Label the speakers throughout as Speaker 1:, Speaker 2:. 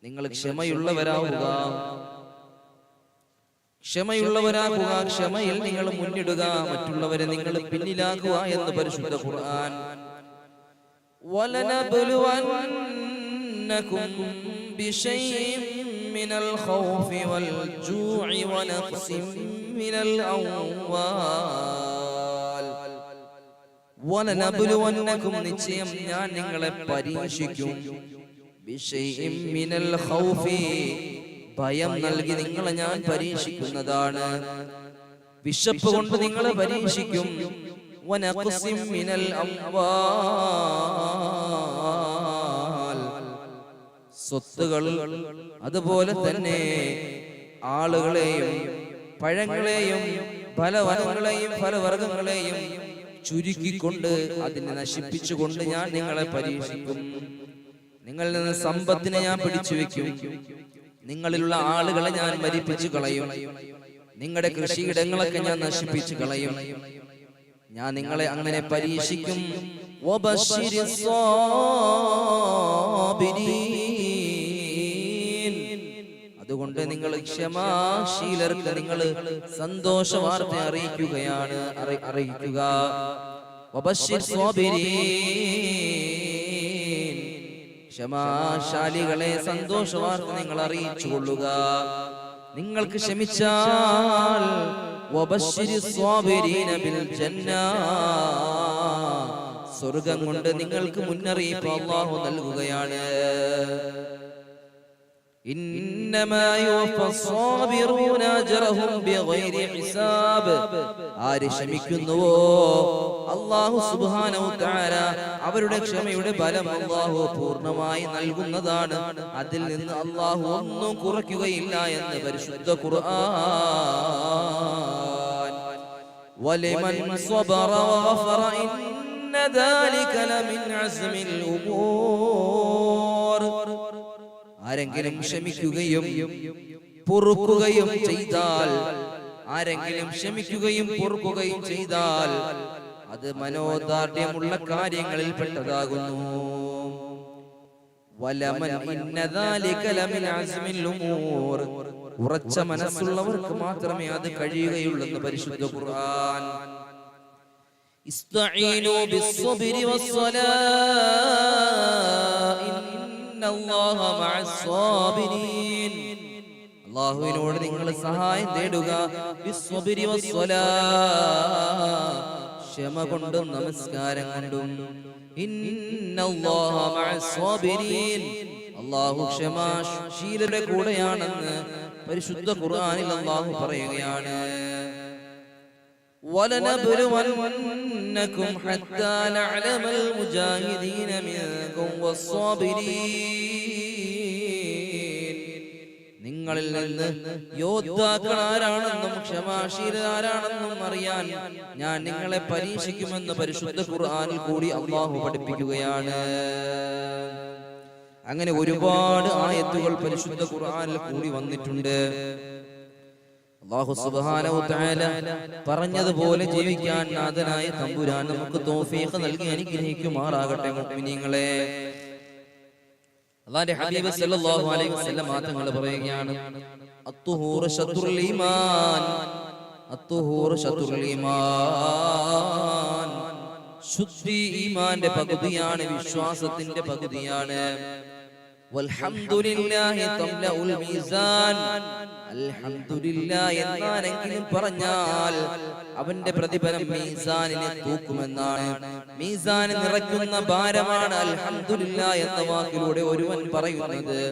Speaker 1: നിങ്ങൾ ക്ഷമയുള്ളവരാകുക, ക്ഷമയുള്ളവരാകുക, ക്ഷമയിൽ നിങ്ങൾ മുന്നിടുക, മറ്റുള്ളവരെ നിങ്ങൾ പിന്നിലാക്കുക എന്ന് പരിശുദ്ധ ഖുർആൻ. വലനബ്ലുവന്നകും ബിശൈഇൻ മിനൽ ഖൗഫി വൽ ജൂഇ വനഖ്സിൻ മിനൽ അംവാൽ. വലനബ്ലുവന്നകും നിശ്ചയം ഞാൻ നിങ്ങളെ പരീക്ഷിക്കും, ബിശൈഇൻ മിനൽ ഖൗഫി ഭയം നൽകി നിങ്ങളെ ഞാൻ പരീക്ഷിക്കുന്നതാണ്, വിശപ്പ് കൊണ്ട് നിങ്ങളെ പരീക്ഷിക്കും, വനഖ്സിൻ മിനൽ അംവാൽ സ്വത്തുകൾ, അതുപോലെ തന്നെ ആളുകളെയും പഴങ്ങളെയും ഫലവനങ്ങളെയും ഫലവർഗങ്ങളെയും ചുരുക്കിക്കൊണ്ട് അതിനെ നശിപ്പിച്ചുകൊണ്ട് ഞാൻ നിങ്ങളെ പരീക്ഷിക്കും. നിങ്ങളിൽ നിന്ന് സമ്പത്തിനെ ഞാൻ പിടിച്ചു വെക്കും, നിങ്ങളിലുള്ള ആളുകളെ ഞാൻ മരിപ്പിച്ചു കളയും, നിങ്ങളുടെ കൃഷിയിടങ്ങളൊക്കെ ഞാൻ നശിപ്പിച്ചു കളയും, ഞാൻ നിങ്ങളെ അങ്ങനെ പരീക്ഷിക്കും. അതുകൊണ്ട് നിങ്ങൾ ക്ഷമാശീലർക്ക് നിങ്ങൾ സന്തോഷ വാർത്ത അറിയിക്കുകയാണ്, അറിയിക്കുക. ക്ഷമാശാലികളെ സന്തോഷ വാർത്ത നിങ്ങൾ അറിയിച്ചു കൊള്ളുക. നിങ്ങൾക്ക് ക്ഷമിച്ചാൽ സ്വർഗം കൊണ്ട് നിങ്ങൾക്ക് മുന്നറിയിപ്പ് അല്ലാഹു നൽകുകയാണ്. ഇന്നമാ യുവഫസ്സാബിറൂന അജ്റഹും ബിഗൈരി ഹിസാബ്. ആര് ക്ഷമിക്കുന്നുവോ അല്ലാഹു സുബ്ഹാനഹു തആല അവരുടെ ക്ഷമയുടെ ഫലം അല്ലാഹു പൂർണ്ണമായി നൽകുന്നതാണ്. അതിൽ നിന്ന് അല്ലാഹു ഒന്നും കുറയ്ക്കുകയില്ല എന്ന് പരിശുദ്ധ ഖുർആൻ. വലിമൻ സ്വബറ വഗഫറ ഇന്ന ദാലിക ലമിൻ അസ്മിൽ ഉമൂർ. ആരെങ്കിലും ക്ഷമിക്കുകയും പൊറുക്കുകയും ചെയ്താൽ, ആരെങ്കിലും ക്ഷമിക്കുകയും പൊറുക്കുകയും ചെയ്താൽ അത് മനോദാർഢ്യമുള്ള കാര്യങ്ങളിൽ പെട്ടതാകുന്നു. വലമൻ ഇന്ന ദാലിക ലമിൻ അസ്മിൽ ഉമൂർ. ഉറച്ച മനസ്സുള്ളവർക്ക് മാത്രമേ അത് കഴിയുകയുള്ളൂ പരിശുദ്ധ ഖുർആൻ. ഇസ്തഈനു ബിസ്സബ്രി വസ്സലാ ഇന്നല്ലാഹ മഅസ്സാബിരീൻ. അല്ലാഹുവിനോട് നിങ്ങൾ സഹായം തേടുക. ബിസ്സബ്രി വസ്സലാ ക്ഷമ കൊണ്ടും നമസ്കാരം കൊണ്ടും. ഇന്നല്ലാഹ മഅസ്സാബിരീൻ അല്ലാഹു ക്ഷമാശീലരുടെ കൂടെയാണെന്ന് പരിശുദ്ധ ഖുർആനിൽ അല്ലാഹു പറയുകയാണ്. വലനബ്ലുവന്നകും ഹത്താ നഅലമൽ മുജാഹിദീന മിൻകും വസ്സാബിരീൻ. നിങ്ങളിൽ നിന്ന് യോദ്ധാക്കൾ ആരാണെന്നും ക്ഷമാശീലരാരാണെന്നും അറിയാൻ ഞാൻ നിങ്ങളെ പരീക്ഷിക്കുമെന്ന് പരിശുദ്ധ ഖുർആനിൽ കൂടി അല്ലാഹു പഠിപ്പിക്കുകയാണ്. അങ്ങനെ ഒരുപാട് ആയത്തുകൾ പരിശുദ്ധ ഖുർആനിൽ കൂടി വന്നിട്ടുണ്ട്. അല്ലാഹു സുബ്ഹാനഹു തആല പറഞ്ഞതുപോലെ ജീവിക്കാൻ നാഥനായ തമ്പുരാൻ നമുക്ക് തൗഫീഖ് നൽകി അനുഗ്രഹിക്കുമാറാകട്ടെ. മുഅ്മിനീങ്ങളെ, അല്ലാഹുവിന്റെ ഹബീബ് സല്ലല്ലാഹു അലൈഹി വസല്ലം തങ്ങൾ പറയുകയാണ്, അത്തുഹൂറു ശത്റുൽ ഈമാൻ. അത്തുഹൂറു ശത്റുൽ ഈമാൻ. ശുദ്ധി ഈമാന്റെ പകുതിയാണ്, വിശ്വാസത്തിന്റെ പകുതിയാണ്. വൽഹംദുലില്ലാഹി തംലഉൽ മീസാൻ. അൽഹംദുലില്ലാഹ് എന്നാരെങ്കിലും പറഞ്ഞാൽ അവന്റെ പ്രതിഫലം മീസാനിനെ തൂക്കുമെന്നാണ്. മീസാൻ നിറയ്ക്കുന്ന ഭാരമാണ് അൽഹംദുലില്ലാഹ് എന്ന വാക്കിലൂടെ ഒരുവൻ പറയുന്നത്.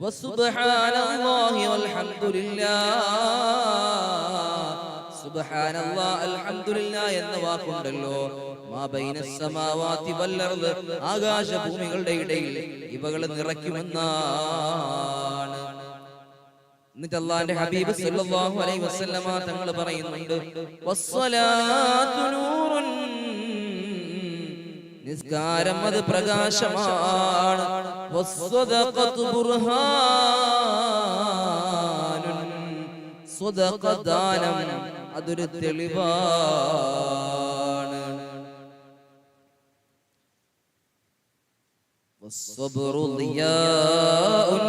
Speaker 1: വസുബ്ഹാനല്ലാഹി വൽഹംദുലില്ലാഹ്. സുബ്ഹാനല്ലാഹ് അൽഹംദുലില്ലാഹ് എന്ന വാക്കുണ്ടല്ലോ, മാ ബൈനസ് സമാവാതി വൽ അർദ്, ആകാശഭൂമികളുടെ ഇടയിൽ ഇവകൾ നിറയ്ക്കുമെന്നാണ്. എന്നിട്ട് അല്ലാഹുവിന്റെ ഹബീബ് സല്ലല്ലാഹു അലൈഹി വസല്ലമ തങ്ങൾ പറയുന്നുണ്ട്, വസ്സലാത്തു നൂറുൻ. നിസ്കാരം അത് പ്രകാശമാണ്. വസ്സദഖതു ബുർഹാനുൻ. സ്വദഖ ദാനം അതൊരു തെളിവാണ്. വസ്സബ്റു ദിയാഉൻ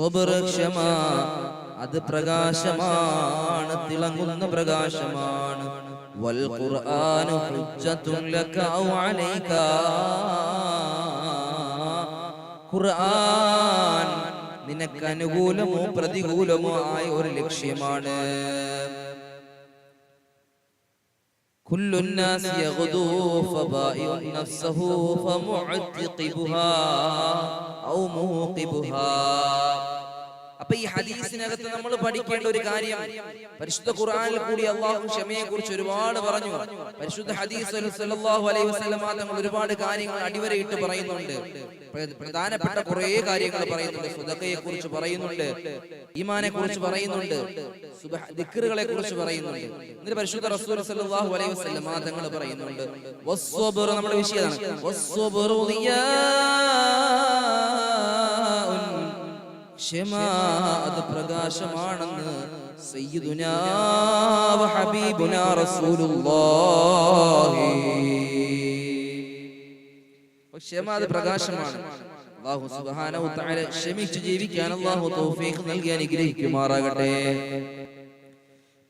Speaker 1: സ്വബ്ർ ക്ഷമ അത് പ്രകാശമാണ്, തിളങ്ങുന്ന പ്രകാശമാണ്. വൽ ഖുർആനു ഹുജ്ജത്തുൻ ലക ഔ അലൈക, ഖുർആൻ നിനക്ക് അനുകൂലമോ പ്രതികൂലമോ ആയ ഒരു ലക്ഷ്യമാണ്. കുല്ലു നാസി യഗ്ദൂ ഫബാഇഉ നഫ്സഹു ഫമുഅത്തിഖുഹാ ഔ മൂഖിബുഹാ. അപ്പൊ ഈ ഹദീസിനകത്ത് നമ്മൾ പഠിക്കേണ്ട ഒരു കാര്യം, പരിശുദ്ധ ഖുർആനിൽ കൂടി അല്ലാഹു ക്ഷമയെ കുറിച്ച് ഒരുപാട് പറഞ്ഞു. പരിശുദ്ധ ഹദീസ് സല്ലല്ലാഹു അലൈഹി വസല്ലം തങ്ങൾ ഒരുപാട് കാര്യങ്ങൾ അടിവരയിട്ട് പറയുന്നുണ്ട്. പ്രധാനപ്പെട്ട കുറേ കാര്യങ്ങൾ പറയുന്നുണ്ട്. സദഖയെ കുറിച്ച് പറയുന്നുണ്ട്, ഈമാനെ കുറിച്ച് പറയുന്നുണ്ട്, ദിക്റുകളെ കുറിച്ച് പറയുന്നുണ്ട്. എന്നിട്ട് പരിശുദ്ധ റസൂൽ സല്ലല്ലാഹു അലൈഹി വസല്ലം തങ്ങൾ പറയുന്നുണ്ട് വസ്സബ്ർ, നമ്മുടെ വിഷയമാണ് വസ്സബ്റു ദിയാ, ക്ഷമ അത് പ്രകാശമാണെന്ന് സയ്യിദുനാ വ ഹബീബുനാ റസൂലുള്ളാഹി. ക്ഷമ അത് പ്രകാശമാണ്. അല്ലാഹു സുബ്ഹാനഹു വ തആല ക്ഷമിച്ച് ജീവിക്കാൻ അല്ലാഹു തൗഫീഖ് നൽകി അനുഗ്രഹിക്കുമാറാകട്ടെ.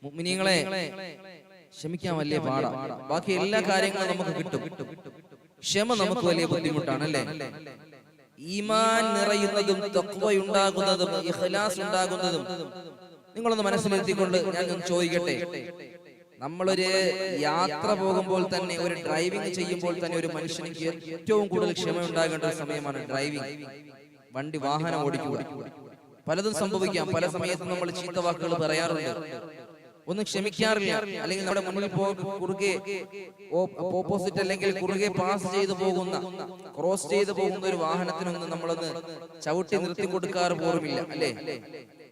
Speaker 1: മുഅ്മിനീങ്ങളെ, ക്ഷമിക്കാൻ വലിയ പാടാ. ബാക്കി എല്ലാ കാര്യങ്ങളും നമുക്ക് കിട്ടും. ക്ഷമ നമുക്ക് വലിയ ബുദ്ധിമുട്ടാണ് അല്ലേ? ഈമാൻ നിറയുന്നതും തഖ്വയുണ്ടാകുന്നതും ഇഖ്ലാസ് ഉണ്ടാകുന്നതും നിങ്ങളൊന്ന് മനസ്സിലെത്തിക്കൊണ്ട് ഞാൻ ചോദിക്കട്ടെ, നമ്മളൊരു യാത്ര പോകുമ്പോൾ തന്നെ, ഒരു ഡ്രൈവിംഗ് ചെയ്യുമ്പോൾ തന്നെ ഒരു മനുഷ്യനിക്ക് ഏറ്റവും കൂടുതൽ ക്ഷമ ഉണ്ടാകേണ്ട ഒരു സമയമാണ് ഡ്രൈവിംഗ്. വണ്ടി വാഹനം ഓടിക്കുക. പലതും സംഭവിക്കാം. പല സമയത്തും നമ്മൾ ചീത്ത വാക്കുകൾ പറയാറുണ്ട്, ഒന്നും ക്ഷമിക്കാറില്ല. അല്ലെങ്കിൽ നമ്മുടെ മുന്നിൽ കുറുകെ ഓപ്പോസിറ്റ് അല്ലെങ്കിൽ കുറുകെ പാസ് ചെയ്തു പോകുന്ന, ക്രോസ് ചെയ്തു പോകുന്ന ഒരു വാഹനത്തിനൊന്നും നമ്മളൊന്ന് ചവിട്ടി നിർത്തി കൊടുക്കാറ് പോലുമില്ല അല്ലേ?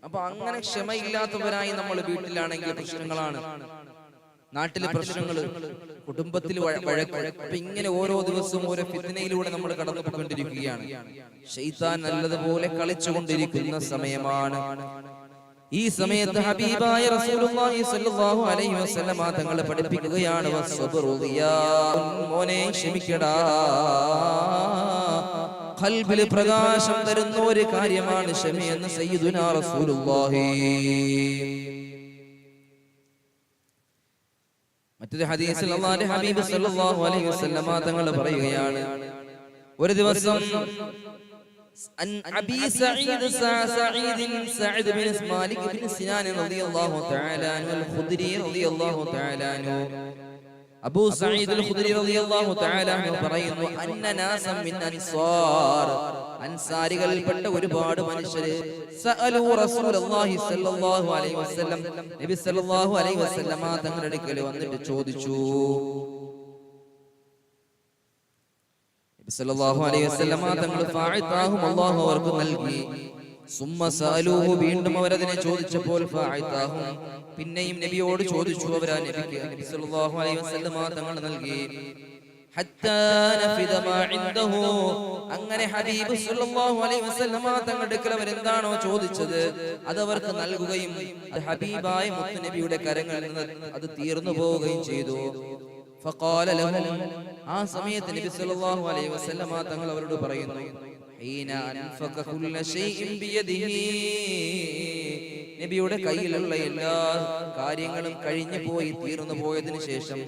Speaker 1: അപ്പൊ അങ്ങനെ ക്ഷമയില്ലാത്തവരായി നമ്മൾ വീട്ടിലാണെങ്കിൽ പ്രശ്നങ്ങളാണ്, നാട്ടിലെ പ്രശ്നങ്ങള്, കുടുംബത്തിൽ വഴക്ക്. അപ്പൊ ഇങ്ങനെ ഓരോ ദിവസവും ഓരോ ഫിത്നയിലൂടെ നമ്മൾ കടന്നു പോയിക്കൊണ്ടിരിക്കുകയാണ്. ശൈത്താൻ നല്ലതുപോലെ കളിച്ചുകൊണ്ടിരിക്കുന്ന സമയമാണ്. ഈ സമയത്ത് ഹബീബായ റസൂലുള്ളാഹി സ്വല്ലല്ലാഹു അലൈഹി വസല്ലം തങ്ങൾ പഠിപ്പിക്കുകയാണ് വസ്സബ്റു ദിയാ, മോനെ ക്ഷമിക്കടാ, ഖൽബിൽ പ്രകാശം തരുന്ന ഒരു കാര്യമാണ് ക്ഷമയെന്ന് സയ്യിദുനാ റസൂലുള്ളാഹി. മറ്റൊരു ഹദീസിൽ അല്ലാഹുവിന്റെ ഹബീബ് സല്ലല്ലാഹു അലൈഹി വസല്ലം തങ്ങൾ പറയുകയാണ്, ഒരു ദിവസം عن أبي سعيد سعيد بن مالك بن سنان رضي الله تعالى عنه الخدري رضي الله تعالى عنه أبو سعيد الخدري رضي الله تعالى عنه പറയുന്നു أن ناسا من أنصار, അൻസാരികളിൽപ്പെട്ട ഒരുപാട് മനുഷ്യര് സഅലു റസൂലുള്ളാഹി സ്വല്ലല്ലാഹു അലൈഹി വസല്ലം, നബി സല്ലല്ലാഹു അലൈഹി വസല്ലം തങ്ങളുടെ അടുക്കൽ വന്നിട്ട് ചോദിച്ചു, സല്ലല്ലാഹു അലൈഹി വസല്ലം തങ്ങൾ ഫഅതാഹും, അല്ലാഹു അവർക്ക് നൽകി. സുമ്മ സഅലൂഹു, വീണ്ടും അവർ അതിനെ ചോദിച്ചപ്പോൾ ഫഅതാഹും, പിന്നെയും നബിയോട് ചോദിച്ചു, അവർ ആ നബിക്ക് നബി സല്ലല്ലാഹു അലൈഹി വസല്ലം തങ്ങൾ നൽകി. ഹത്താ നഫിദ മാ ഇൻദഹു, അങ്ങനെ ഹബീബ് സല്ലല്ലാഹു അലൈഹി വസല്ലം തങ്ങളുടെ അടുക്കൽ അവർ എന്താണോ ചോദിച്ചത് അത് അവർക്ക് നൽകുകയും അത് ഹബീബായ മുത്ത് നബിയുടെ കരങ്ങളിൽ നിന്ന് അത് തീർന്നു പോവുകയും ചെയ്തു. ഫഖാല ലഹും, ആ സമയത്ത് നബി സല്ലല്ലാഹു അലൈഹി വസല്ലം തങ്ങൾ അവരോട് പറയുന്നു, ഹീന അൻഫഖ കുല്ല ശൈഇൻ ബിയദിഹി, നബിയുടെ കയ്യിലുള്ള എല്ലാ കാര്യങ്ങളും കഴിഞ്ഞു പോയി, തീർന്നു പോയതിനു ശേഷം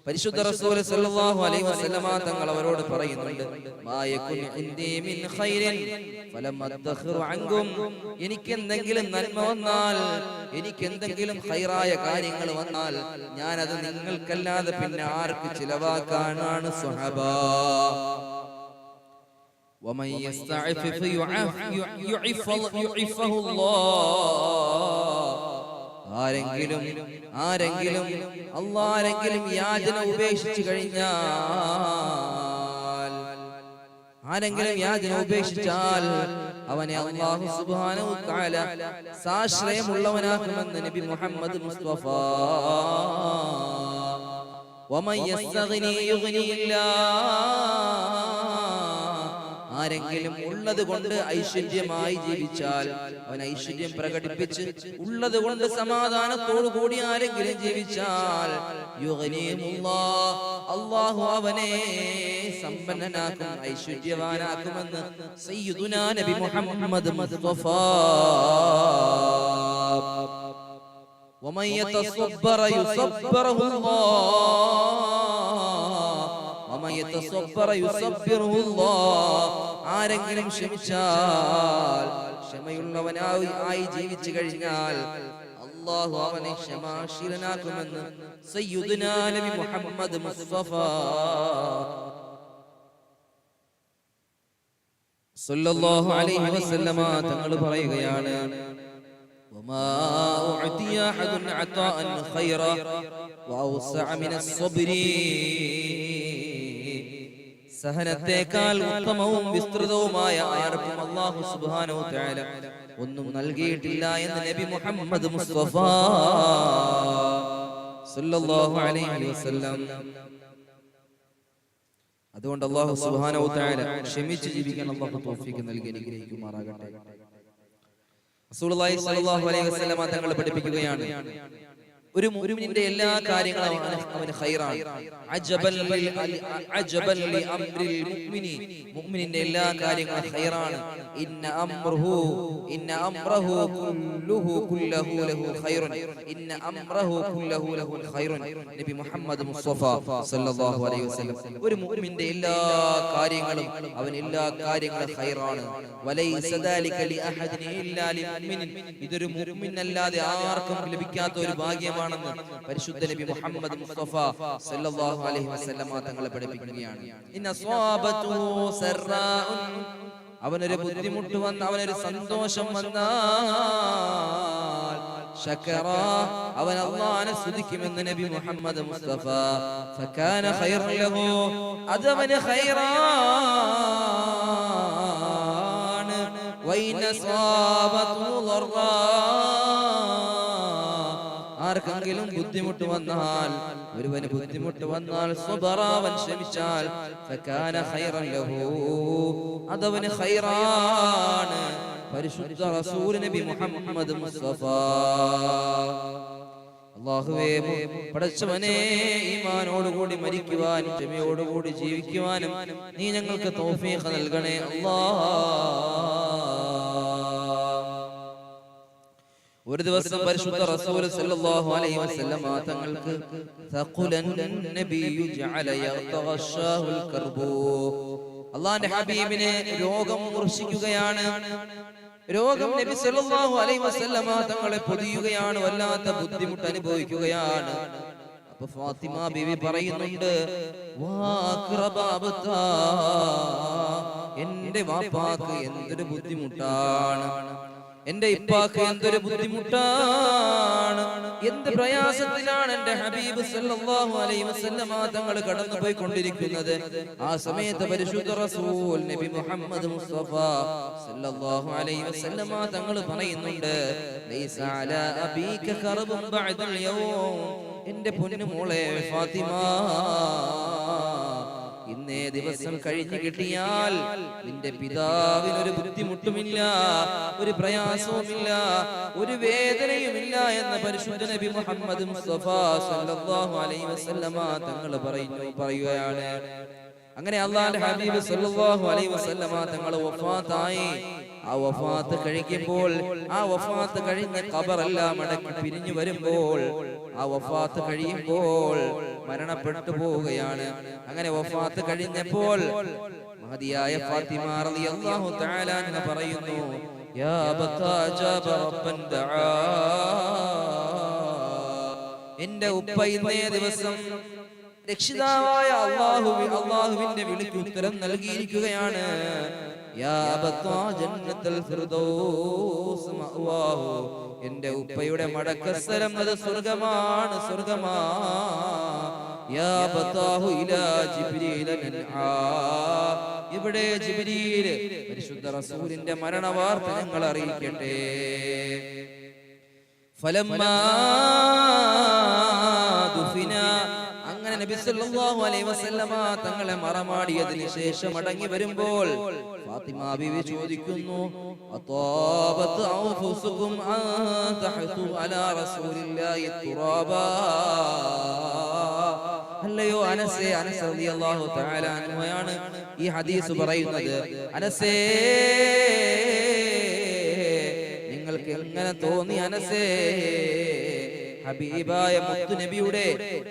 Speaker 1: പരിശുദ്ധ റസൂൽ സല്ലല്ലാഹു അലൈഹി വസല്ലം തങ്ങൾ അവരോട് പറയുന്നുണ്ട്, മാ യകുൻ ഇൻദി മിൻ ഖൈരിൻ ഫലം അദ്ഖിറു അൻകും, എനിക്ക് എന്തെങ്കിലും നന്മ വന്നാൽ, എനിക്ക് എന്തെങ്കിലും ഖൈറായ കാര്യങ്ങൾ വന്നാൽ ഞാൻ അത് നിങ്ങൾക്കല്ലാതെ പിന്നെ ആർക്ക് ചിലവാക്കാനാണ് സ്വഹബാ. വമൻ യസ്തഅഫിഫ് യുഇഫഹു അല്ലാഹ്, ആരെങ്കിലും അല്ലാഹ് യാചന ഉപേക്ഷിച്ചു കഴിഞ്ഞാൽ, ആരെങ്കിലും യാചന ഉപേക്ഷിച്ചാൽ അവനെ അല്ലാഹു സുബ്ഹാനഹു വ തആല സാശ്രയമുള്ളവനാക്കുമെന്ന് നബി മുഹമ്മദ് മുസ്തഫ. വമൻ യസ്തഗ്നി യുഗ്നിയില്ലാഹ്, ആരെങ്കിലും ഉള്ളത് കൊണ്ട് ഐശ്വര്യമായി ജീവിച്ചാൽ, അവൻ ഐശ്വര്യം പ്രകടിപ്പിച്ച് ഉള്ളത് കൊണ്ട് സമാധാനത്തോടു കൂടി ആരെങ്കിലും ജീവിച്ചാൽ, യുഗ്നിഹിമുല്ലാഹ്, അല്ലാഹു അവനെ സമ്പന്നനാക്കും, ഐശ്വര്യവാനാക്കുമെന്ന് സയ്യിദുനാ നബി മുഹമ്മദ് മുസ്തഫ. വമൻ യതസബ്ബറ യുസബ്ബിറുഹു അല്ലാഹ്. ആരെങ്കിലും ക്ഷമിച്ചാൽ, ക്ഷമയുള്ളവനായി ജീവിച്ചു കഴിഞ്ഞാൽ അല്ലാഹു അവനെ ക്ഷമാശീലനാക്കുമെന്ന് സയ്യിദുനാ നബി മുഹമ്മദ് മുസ്തഫ സല്ലല്ലാഹു അലൈഹി വസല്ലമ തങ്ങൾ പറയുകയാണ്, വമാ ഉഅതിയ അഹദുൻ അതാഅൻ ഖൈറ വഔസഅ മിനസ് സബ്രി. സഹനത്തേക്കാൾ ഉത്തമവും വിസ്തൃതവുമായ ആർക്കും അല്ലാഹു സുബ്ഹാനഹു തആല ഒന്നും നൽകിയിട്ടില്ല എന്ന് നബി മുഹമ്മദ് മുസ്തഫ സല്ലല്ലാഹു അലൈഹി വസല്ലം. അതുകൊണ്ട് അല്ലാഹു സുബ്ഹാനഹു തആല ക്ഷമിച്ച് ജീവിക്കാൻ അല്ലാഹു തൗഫീഖ് നൽകി അനുഗ്രഹിക്കുമാറാകട്ടെ. റസൂലുള്ളാഹി സ്വല്ലല്ലാഹു അലൈഹി വസല്ലം തങ്ങൾ പഠിപ്പിക്കുകയാണ്, ഒരു മുഅ്മിനിന്റെ എല്ലാ കാര്യങ്ങളും അവന് ഖൈറാണ്. അജബൻ ലി അംരിൽ മുഅ്മിനി, മുഅ്മിനിന്റെ എല്ലാ കാര്യങ്ങളും ഖൈറാണ്. ഇന്ന അംറഹു കുല്ലഹു ലഹു ഖൈറുൻ, ഇന്ന അംറഹു കുല്ലഹു ലഹു ഖൈറുൻ. നബി മുഹമ്മദ് മുസ്തഫ സല്ലല്ലാഹു അലൈഹി വസല്ലം, ഒരു മുഅ്മിനിന്റെ എല്ലാ കാര്യങ്ങളും അവൻ എല്ലാ കാര്യങ്ങളും ഖൈറാണ്. വലൈസ ദാലിക ലി അഹദിൻ ഇല്ലാ ലി മുഅ്മിനിൻ, ഇതൊരു മുഅ്മിനല്ലാതെ ആർക്കും ലഭിക്കാത്ത ഒരു ഭാഗ്യമാണ് പരിശുദ്ധ നബി മുഹമ്മദ് മുസ്തഫ സല്ലല്ലാഹു അലൈഹി വസല്ലം തങ്ങളെ പഠിപ്പിക്കുകയാണ്. ഇന്ന സ്വാബതുഹു സറാഉൻ, അവനൊരു ബുദ്ധിമുട്ട് വന്ന, അവനൊരു സന്തോഷം വന്നാൽ ശകറ, അവൻ അല്ലാഹുവിനെ സ്തുതിക്കുമെന്ന് നബി മുഹമ്മദ് മുസ്തഫ. ഫകാന ഖൈറൻ ലഹു, അതവന് ഖൈറാണ്. വൈന സ്വാബതുഹു ദർറാ, ആർക്കെങ്കിലും ബുദ്ധിമുട്ട് വന്നാൽ, ഒരുവന് ബുദ്ധിമുട്ട് വന്നാൽ സ്വബറ, അവൻ ക്ഷമിച്ചാൽ ഫകാന ഖൈറൻ ലഹു, അതവന് ഖൈറാണ്. പരിശുദ്ധ റസൂൽ നബി മുഹമ്മദ് മുസ്തഫ. അല്ലാഹുവേ, പടച്ചവനെ, ഈമാനോടുകൂടി മരിക്കുവാനും ക്ഷമയോടുകൂടി ജീവിക്കുവാനും നീ ഞങ്ങൾക്ക് തൗഫീഖ് നൽകണേ അല്ലാഹ്. ഒരു ദിവസം പരിശുദ്ധ റസൂൽ സല്ലല്ലാഹു അലൈഹി വസല്ലം തങ്ങൾക്ക് തഖുലൻ നബിയു ജഅല യതഗശാഹുൽ കർബു, അല്ലാഹുവിന്റെ ഹബീബിനെ രോഗം മൂർച്ഛിക്കുകയാണ്. രോഗം നബി സല്ലല്ലാഹു അലൈഹി വസല്ലം തങ്ങളെ പൊതിയുകയാണ്, വല്ലാത്ത ബുദ്ധിമുട്ട് അനുഭവിക്കുകയാണ്. അപ്പൊ ഫാത്തിമ ബീവി പറയുന്നുണ്ട്, എന്റെ വാപ്പാക്ക് എന്തൊരു ബുദ്ധിമുട്ടാണ്, എന്റെ ഇപ്പാക്ക് എന്തൊരു ബുദ്ധിമുട്ടാണ്, എന്ത് പ്രയാസത്തിലാണ് എന്റെ ഹബീബ് സല്ലല്ലാഹു അലൈഹി വസല്ലം തങ്ങൾ കടന്നുപോയിക്കൊണ്ടിരിക്കുന്നത്. ആ സമയത്ത് പരിശുദ്ധ റസൂൽ നബി മുഹമ്മദ് മുസ്തഫ സല്ലല്ലാഹു അലൈഹി വസല്ലം തങ്ങൾ പറയുന്നുണ്ട്, ലൈസ അലാ അബീക കർബുൻ ബഅദൽ യൗം, എന്റെ പൊന്നു മോളെ ഫാത്തിമ, ഇന്നേ ദിവസം കഴിഞ്ഞു കിട്ടിയാൽ നിന്റെ പിതാവിനൊരു ബുദ്ധിമുട്ടുമില്ല, ഒരു പ്രയാസവുമില്ല, ഒരു വേദനയുമില്ല എന്ന് പരിശുദ്ധ നബി മുഹമ്മദ് മുസ്തഫ സല്ലല്ലാഹു അലൈഹി വസല്ലം തങ്ങൾ പറയുകയാണ്. അങ്ങനെ അല്ലാഹുവിന്റെ ഹബീബ് സല്ലല്ലാഹു അലൈഹി വസല്ലം തങ്ങൾ വഫാത്തായി. ആ വഫാത്ത് കഴിക്കുമ്പോൾ, ആ വഫാത്ത് കഴിഞ്ഞ് ഖബറെല്ലാം അടക്കി പിരിഞ്ഞു വരുമ്പോൾ, ആ വഫാത്ത് കഴിയുമ്പോൾ മരണപ്പെട്ടു പോവുകയാണ്. അങ്ങനെ വഫാത്ത് കഴിഞ്ഞപ്പോൾ മഹദിയായ ഫാത്തിമ റളിയല്ലാഹു തആല അൻഹ പറയുന്നു, യാ അബതാ ജാബ റബ്ബൻ ദആ, എന്റെ ഉപ്പ ഇന്നേ ദിവസം രക്ഷിതാവായ അല്ലാഹുവിന്റെ വിളിക്ക് ഉത്തരം നൽകിയിരിക്കുകയാണ്. യാ അബതാ ജന്നത്തുൽ ഫിർദൗസ് മഅവാഹു, എന്റെ ഉപ്പയുടെ മടക്കസ്ഥലം അത് സ്വർഗ്ഗമാണ്, സ്വർഗ്ഗമാ. യാ ബതാഹു ഇലാ ജിബ്രീൽ നൻആ, ഇവിടെ ജിബ്രീൽ പരിശുദ്ധ റസൂലിന്റെ മരണവാർത്ത ഞങ്ങൾ അറിയിക്കട്ടെ. ഫലമ്മാ ദുഫിന, അങ്ങനെ നബി സല്ലല്ലാഹു അലൈഹി വസല്ലമ തങ്ങളെ മറമാടിയതിനു ശേഷം മടങ്ങി വരുമ്പോൾ ഫാത്തിമ ബീവി ചോദിക്കുന്നു, അതാബത് അൻഫുസുകും അൻ തഹതു അലാ റസൂലില്ലാഹി തുറാബാ, അല്ലയോ അനസേ, അനസ് റളിയല്ലാഹു തആല അൻഹുയാണ് ഈ ഹദീസ് പറയുന്നത്. അനസേ, നിങ്ങൾക്ക് എങ്ങനെ തോന്നി അനസേ ഹബീബായ മുത്തു നബിയുടെ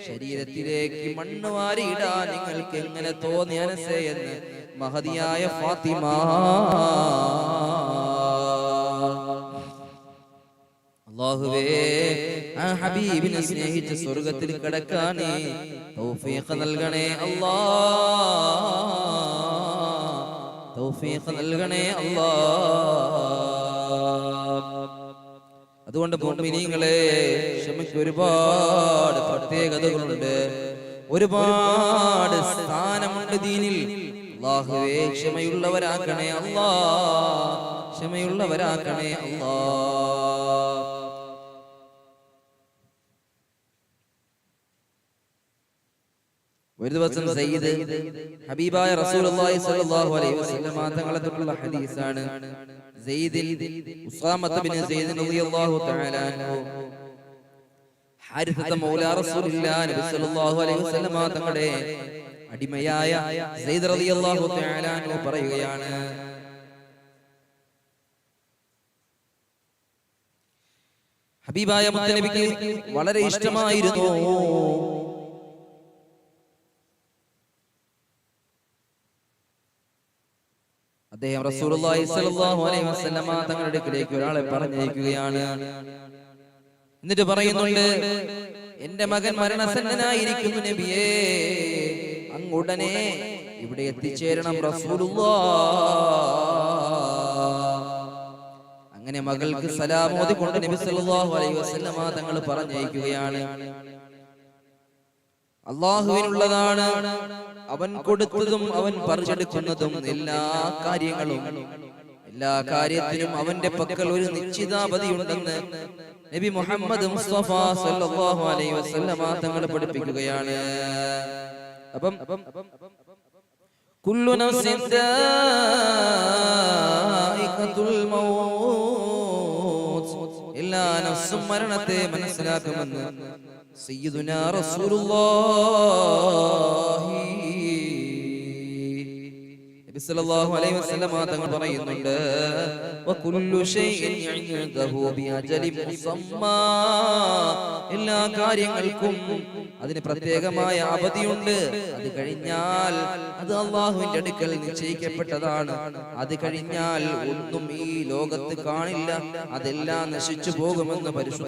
Speaker 1: ശരീരത്തിലേക്ക് മണ്ണ് വാരിയിടാൻ നിങ്ങൾക്ക് എങ്ങനെ തോന്നി അനസേ എന്ന് മഹദിയായ ഫാത്തിമ. അല്ലാഹുവേ, ആ ഹബീബിനെ സ്നേഹിച്ച് സ്വർഗ്ഗത്തിൽ കടക്കാൻ തൗഫീഖ് നൽകണേ അല്ലാഹ്, തൗഫീഖ് നൽകണേ അല്ലാഹ്. അതുകൊണ്ട് മുഅ്മിനീങ്ങളെ, ക്ഷമയ്ക്ക് ഒരുപാട് പ്രത്യേകതകളുണ്ട്, ഒരുപാട് സ്ഥാനമുണ്ട് ദീനിൽ. അല്ലാഹുവേ, ക്ഷമയുള്ളവരാക്കണേ അല്ലാഹ്, ക്ഷമയുള്ളവരാക്കണേ അല്ലാഹ്. ഒരു ദിവസം സയ്യിദ് ഹബീബായ റസൂലുള്ളാഹി സ്വല്ലല്ലാഹു അലൈഹി വസല്ലം തങ്ങളെ തൊട്ടുള്ള ഹദീസാണ്. ഉസാമത്ത് ബിൻ സയ്യിദ് റളിയല്ലാഹു തആല അൻഹു ഹാരിസത മൗലാ റസൂലുള്ളാഹി നബി സ്വല്ലല്ലാഹു അലൈഹി വസല്ലം തങ്ങളുടെ അടിമയായ സയ്യിദ് റളിയല്ലാഹു തആല അൻഹു പറയുകയാണ്, ഹബീബായ മുത്തനബിക്ക് വളരെ ഇഷ്ടമായിരുന്നു അദ്ദേഹം റസൂലുള്ളാഹി സ്വല്ലല്ലാഹു അലൈഹി വസല്ലം തങ്ങളുടെ അടുക്കലേക്ക് ഒരാളെ പറഞ്ഞയക്കുകയാണ്. എന്നിട്ട് പറയുന്നുണ്ട്, എന്റെ മകൻ മരണസന്നനായിരിക്കുന്നു നബിയേ, അങ്ങ് ഉടനെ ഇവിടെ എത്തിച്ചേരണം റസൂലുള്ളാഹ്. അങ്ങനെ മകൾക്ക് സലാം ഓതിക്കൊണ്ട് നബി സല്ലല്ലാഹു അലൈഹി വസല്ലം തങ്ങൾ പറഞ്ഞയക്കുകയാണ്. അല്ലാഹുവിനുള്ളതാണ് അവൻ കൊടുത്തതും അവൻ പറിച്ചെടുക്കുന്നതും എല്ലാ കാര്യത്തിനും അവന്റെ പക്കൽ ഒരു നിശ്ചിതാവധിയുണ്ടെന്ന് നബി മുഹമ്മദ് മുസ്തഫ സല്ലല്ലാഹു അലൈഹി വസല്ലം തങ്ങൾ പഠിപ്പിക്കുകയാണ്. അപ്പം കുല്ലു നഫ്സിൻ ദായിഖത്തുൽ മൗത്ത്, എല്ലാ നഫ്സും മരണത്തെ മനസ്സിലാക്കുമെന്ന് സയ്യിദുനാ റസൂലുള്ളാഹി നബി സല്ലല്ലാഹു അലൈഹി വസല്ലം തങ്ങൾ പറയുന്നുണ്ട്, വകുല്ലു ശൈഇൻ ഇൻദഹു ബിഅജലിൻ മുസമ്മാ, എല്ലാ കാര്യങ്ങൾക്കും അതിന് പ്രത്യേകമായ അവധിയുണ്ട്. അത് കഴിഞ്ഞാൽ അത് അല്ലാഹുവിന്റെ അടുക്കൽ നിശ്ചയിക്കപ്പെട്ടതാണ്. അത് കഴിഞ്ഞാൽ ഒന്നും ഈ ലോകത്ത് കാണില്ല, അതെല്ലാം നശിച്ചു പോകുമെന്ന് പരിശുദ്ധ